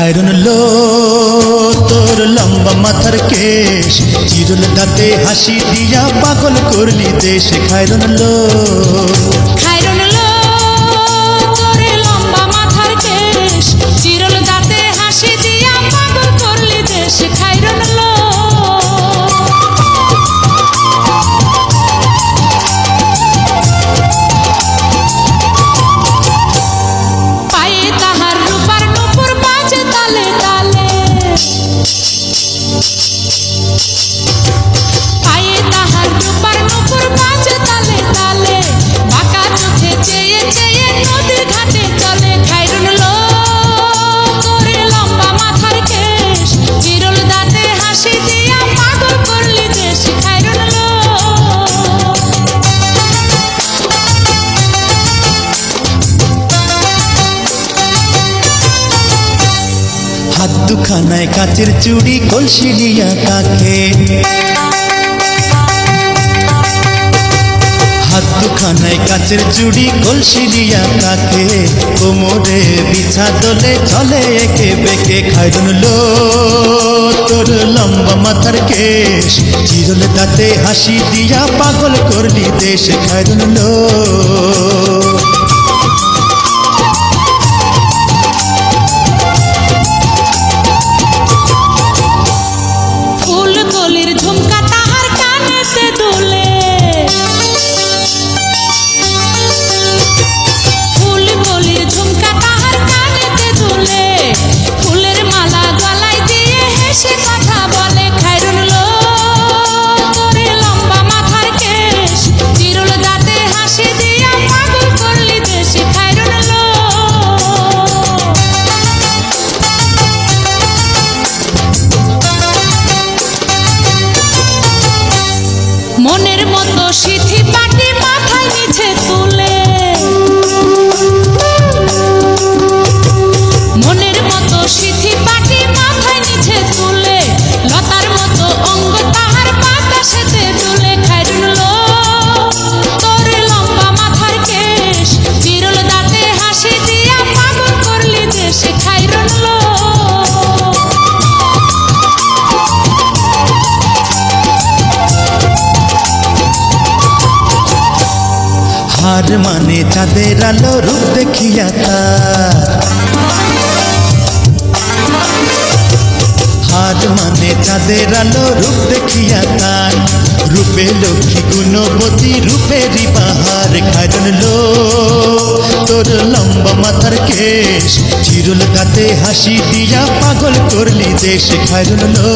খায়রুন লো তোর লম্বা মাথার কেশ, চিরুল দাঁতে হাসি দিয়া পাগল করলি দেশ। খায়রুন লো খায়রুন লো তোর লম্বা মাথার কেশ, চিরল দাঁতে হাসি দিয়া পাগল করলি দেশ। খায়রুন লো পায়ে তাহার রূপার নূপুর বাজে তালে তালে, পায়ে তাহার রূপার নূপুর বাজে তালে তালে, বাঁকা চোখে চেয়ে চেয়ে নদীর ঘাটে চলে। খায়রুন লো তোর লম্বা মাথার কেশ, চিরল দাঁতে হাসি দিয়া পাগল করলি দেশ। খায়রুন লো হাত দুখানায় কাচের চুড়ি, কলসি নিয়া কাকে। হাত দুখানায় কাচের চুড়ি, কলসি নিয়া কাকে। কোমরে বিছা দোলে চলে একে বেঁকে। খায়রুন লো তোর লম্বা মাথার কেশ, চিরল দাঁতে হাসি দিয়া পাগল করলি দেশ। খায়রুন লো ফুল কলির ঝুমকা তাহার কানেতে দুলে, ফুল কলির ঝুমকা তাহার কানেতে দুলে, ফুলের মালা গলায় দিয়ে হেসে কথা বলে। খায়রুন লো তোর লম্বা মাথার কেশ, চিরল দাঁতে হাসি দিয়া পাগল করলি দেশ। খায়রুন লো মনের মতো সিথি পাটি মাথায় নিচে তুলে, মনের মতো সিথি পাটি মাথায় নিচে তুলে, লতার মতো অঙ্গ তাহার বাতাসেতে দুলে। খায়রুন লো তোর লম্বা মাথার কেশ, চিরল দাঁতে হাসি দিয়া পাগল করলি দেশ। খায়রুন লো হার মানে চাঁদের আলো, রূপ দেখিয়া তার। হার মানে চাঁদের আলো, রূপ দেখিয়া তার। রূপে লক্ষ্মী গুণবতী, রূপেরই বাহার। খায়রুন লো তোর লম্বা মাথার কেশ, চিরুল দাঁতে হাসি দিয়া পাগল করলি দেশ। খায়রুন লো